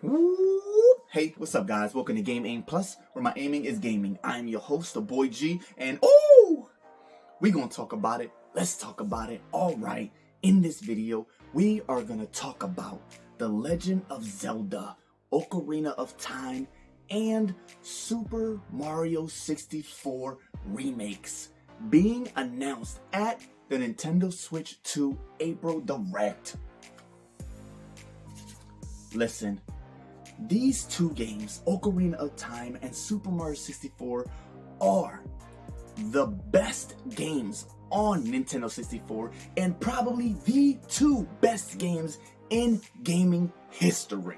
Whoop. Hey, what's up, guys? Welcome to Game Aim Plus, where my aiming is gaming. I'm your host, the boy G, and we gonna talk about it. Let's talk about it. All right, in this video, we are gonna talk about The Legend of Zelda, Ocarina of Time, and Super Mario 64 remakes being announced at the Nintendo Switch 2 April Direct. Listen, these two games, Ocarina of Time and Super Mario 64, are the best games on Nintendo 64 and probably the two best games in gaming history.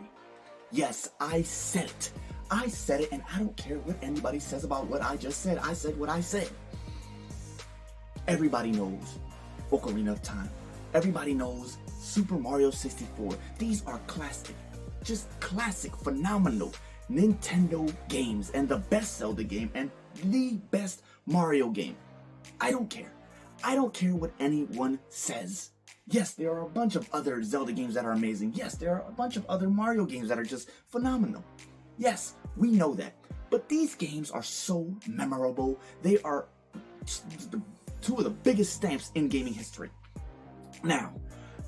Yes, I said it. I said it, and I don't care what anybody says about what I just said. I said what I said. Everybody knows Ocarina of Time. Everybody knows Super Mario 64. These are classic, just classic, phenomenal Nintendo games, and the best Zelda game and the best Mario game. I don't care. I don't care what anyone says. Yes, there are a bunch of other Zelda games that are amazing. Yes, there are a bunch of other Mario games that are just phenomenal. Yes, we know that. But these games are so memorable. They are two of the biggest stamps in gaming history. Now,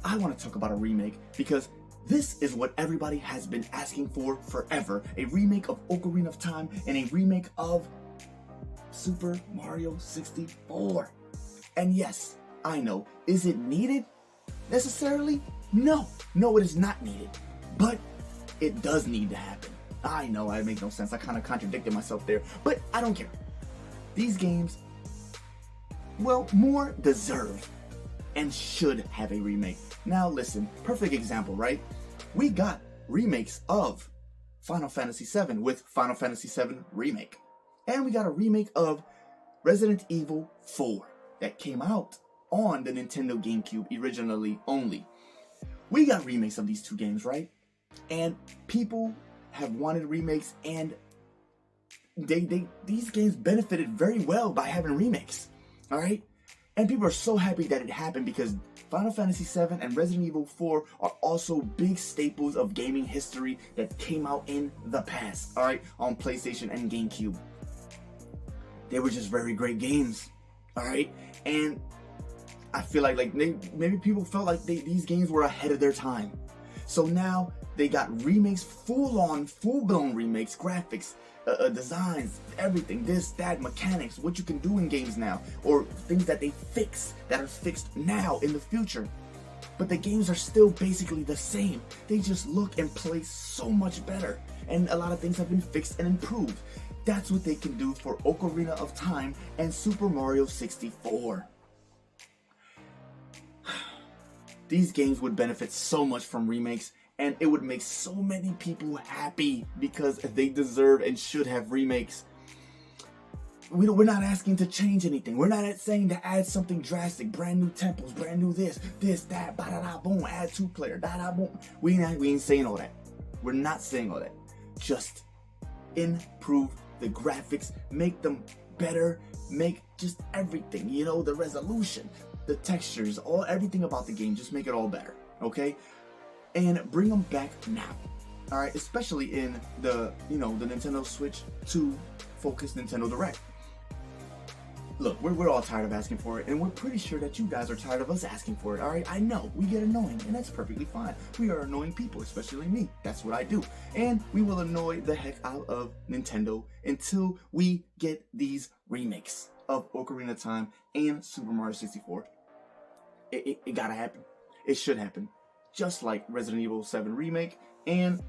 I want to talk about a remake because this is what everybody has been asking for forever. A remake of Ocarina of Time and a remake of Super Mario 64. And yes, I know, is it needed necessarily? No, it is not needed. But it does need to happen. I know, I make no sense. I kind of contradicted myself there, but I don't care. These games, well, more deserve and should have a remake. Now listen, perfect example, right? We got remakes of Final Fantasy VII with Final Fantasy VII Remake. And we got a remake of Resident Evil 4 that came out on the Nintendo GameCube originally only. We got remakes of these two games, right? And people have wanted remakes, and these games benefited very well by having remakes. All right? And people are so happy that it happened because Final Fantasy VII and Resident Evil 4 are also big staples of gaming history that came out in the past, all right, on PlayStation and GameCube. They were just very great games, all right? And I feel like maybe people felt like these games were ahead of their time. So now they got remakes, full-blown remakes, graphics, designs, everything, this, that, mechanics, what you can do in games now, or things that they fix, that are fixed now in the future. But the games are still basically the same. They just look and play so much better. And a lot of things have been fixed and improved. That's what they can do for Ocarina of Time and Super Mario 64. These games would benefit so much from remakes, and it would make so many people happy because they deserve and should have remakes. We're not asking to change anything. We're not saying to add something drastic, brand new temples, brand new this, that, ba-da-da, boom, add two-player, da-da, boom. We ain't saying all that. We're not saying all that. Just improve the graphics, make them better, make just everything, the resolution, the textures, everything about the game, just make it all better, okay? And bring them back now, all right? Especially in the Nintendo Switch 2 focused Nintendo Direct. Look, we're all tired of asking for it, and we're pretty sure that you guys are tired of us asking for it, all right? I know, we get annoying, and that's perfectly fine. We are annoying people, especially me. That's what I do. And we will annoy the heck out of Nintendo until we get these remakes of Ocarina of Time and Super Mario 64. It gotta happen. It should happen. Just like Resident Evil 7 Remake and,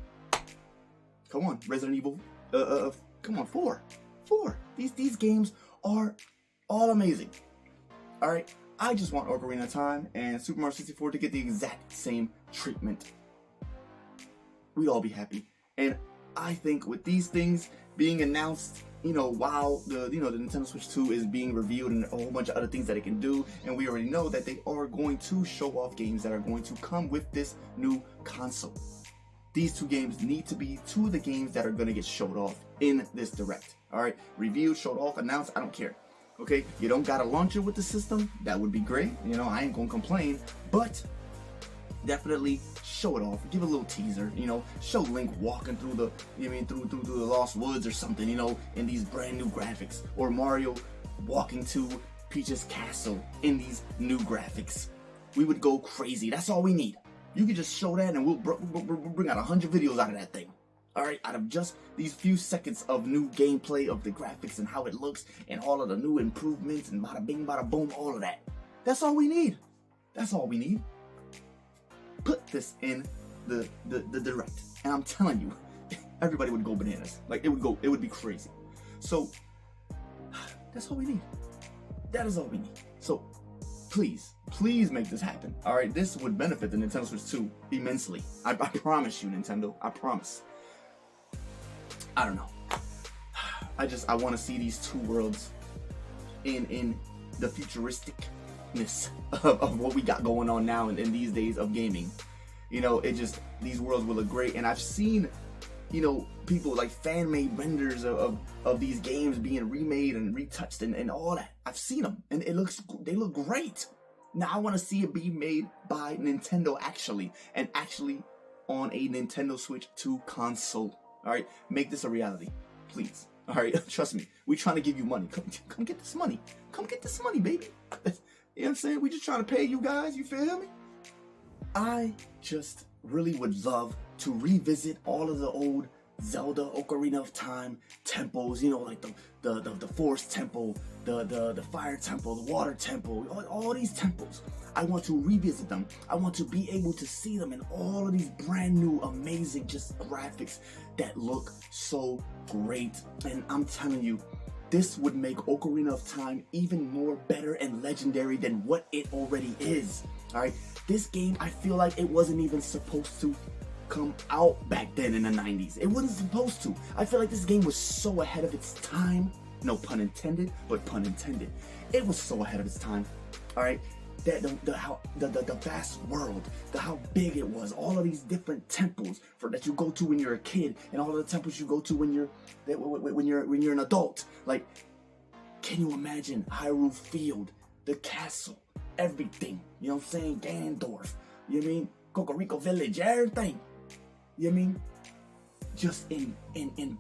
come on, Resident Evil, 4. These games are all amazing. All right, I just want Ocarina of Time and Super Mario 64 to get the exact same treatment. We'd all be happy. And I think with these things being announced, while the Nintendo Switch 2 is being revealed and a whole bunch of other things that it can do, and we already know that they are going to show off games that are going to come with this new console. These two games need to be two of the games that are going to get showed off in this Direct. All right, reviewed, showed off, announced, I don't care. Okay, you don't got to launch it with the system. That would be great. I ain't going to complain, but definitely show it off. Give a little teaser, show Link walking through the, through the Lost Woods or something, in these brand new graphics, or Mario walking to Peach's castle in these new graphics. We would go crazy. That's all we need. You can just show that, and we'll bring out 100 videos out of that thing. All right, out of just these few seconds of new gameplay of the graphics and how it looks, and all of the new improvements, and bada bing, bada boom, all of that. That's all we need. That's all we need. Put this in the direct, and I'm telling you, everybody would go bananas. Like, it would be crazy. So that's all we need. That is all we need. So please make this happen. All right, this would benefit the Nintendo Switch 2 immensely. I promise you, Nintendo. I promise. I don't know. I want to see these two worlds in the futuristicness of what we got going on now in these days of gaming. These worlds will look great, and I've seen, people like fan-made renders of these games being remade and retouched and all that. I've seen them, and they look great. Now I want to see it be made by Nintendo actually on a Nintendo Switch 2 console. All right, make this a reality, please. All right, trust me. We're trying to give you money. Come get this money. Come get this money, baby. You know what I'm saying? We just trying to pay you guys. You feel me? I just really would love to revisit all of the old Zelda Ocarina of Time temples, like the Forest Temple, the Fire Temple, the Water Temple, all these temples. I want to revisit them. I want to be able to see them in all of these brand new, amazing, just graphics that look so great. And I'm telling you, this would make Ocarina of Time even more better and legendary than what it already is. All right, this game, I feel like it wasn't even supposed to come out back then in the 90s. It wasn't supposed to. I feel like this game was so ahead of its time. No pun intended, but pun intended. It was so ahead of its time. All right, the vast world, how big it was, all of these different temples that you go to when you're a kid, and all of the temples you go to when you're an adult. Like, can you imagine Hyrule Field, the castle, everything? You know what I'm saying? Ganondorf. You know what I mean? Cocorico Village, everything. You know what I mean? Just in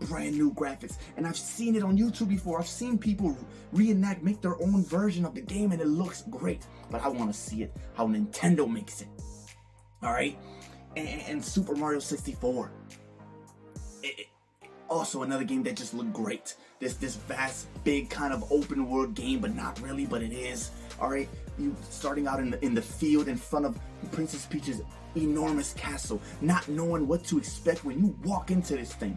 brand new graphics. And I've seen it on YouTube before. I've seen people make their own version of the game, and it looks great. But I want to see it how Nintendo makes it. All right? And Super Mario 64. Also another game that just looked great. This vast, big kind of open world game, but not really, but it is. All right? You starting out in the field in front of Princess Peach's enormous castle, not knowing what to expect when you walk into this thing.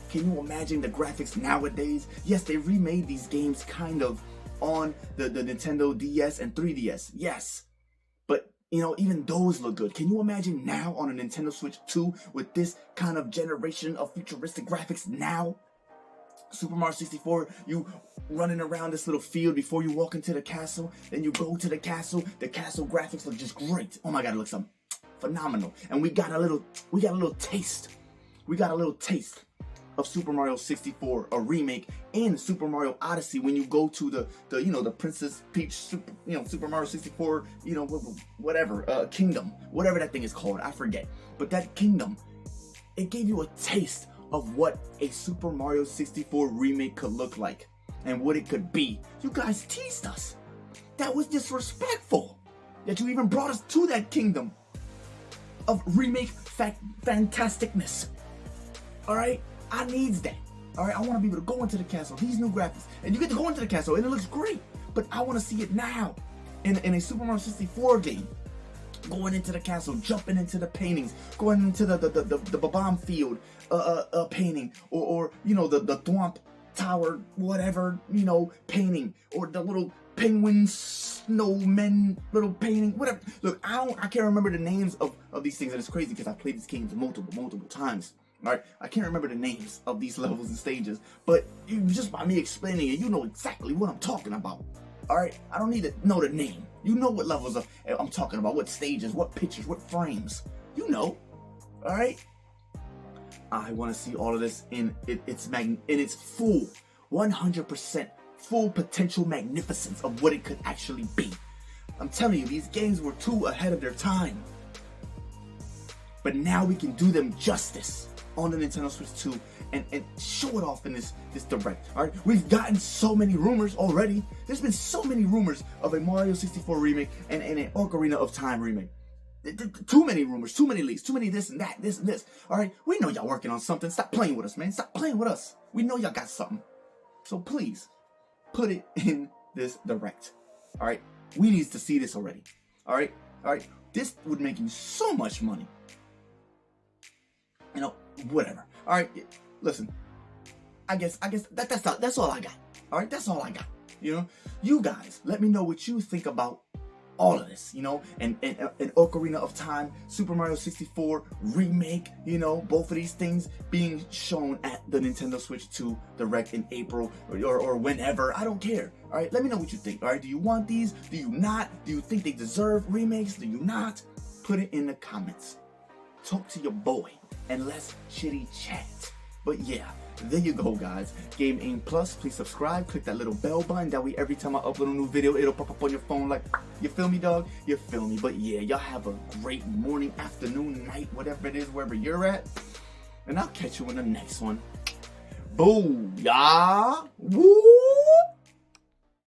Can you imagine the graphics nowadays? Yes, they remade these games kind of on the Nintendo DS and 3DS. Yes. But, even those look good. Can you imagine now on a Nintendo Switch 2 with this kind of generation of futuristic graphics now? Super Mario 64, you running around this little field before you walk into the castle, then you go to the castle graphics look just great. Oh my god, it looks phenomenal. And we got a little taste. We got a little taste of Super Mario 64, a remake, and Super Mario Odyssey when you go to the Princess Peach Super Mario 64, whatever, kingdom, whatever that thing is called, I forget. But that kingdom, it gave you a taste of what a Super Mario 64 remake could look like and what it could be. You guys teased us. That was disrespectful that you even brought us to that kingdom of remake fantasticness. All right, I needs that. All right, I want to be able to go into the castle, these new graphics, and you get to go into the castle and it looks great, but I want to see it now in a Super Mario 64 game. Going into the castle, jumping into the paintings, going into the Babam field painting, or the Thwomp Tower, whatever, painting, or the little penguin snowmen little painting, whatever. Look, I can't remember the names of these things, and it's crazy because I played these games multiple times. All right, I can't remember the names of these levels and stages, but just by me explaining it, you know exactly what I'm talking about. All right, I don't need to know the name. You know what levels I'm talking about, what stages, what pictures, what frames. You know, all right? I want to see all of this in its full, 100% full potential magnificence of what it could actually be. I'm telling you, these games were too ahead of their time. But now we can do them justice on the Nintendo Switch 2 and show it off in this Direct. All right, we've gotten so many rumors already. There's been so many rumors of a Mario 64 remake and an Ocarina of Time remake. Too many rumors, too many leaks, too many this and that, this and this. All right, we know y'all working on something. Stop playing with us, man. Stop playing with us. We know y'all got something. So please, put it in this Direct. All right, we need to see this already. All right, this would make you so much money. You know, whatever. All right, listen. I guess that's all I got. All right, that's all I got. You know, you guys, let me know what you think about all of this. You know, and Ocarina of Time, Super Mario 64 remake. You know, both of these things being shown at the Nintendo Switch 2 Direct in April or whenever. I don't care. All right, let me know what you think. All right, do you want these? Do you not? Do you think they deserve remakes? Do you not? Put it in the comments. Talk to your boy and let's chitty chat. But yeah, there you go, guys. Game Aim Plus, please subscribe, click that little bell button. That way every time I upload a new video, it'll pop up on your phone like, you feel me, dog? You feel me? But yeah, y'all have a great morning, afternoon, night, whatever it is, wherever you're at. And I'll catch you in the next one. Booyah! Woo!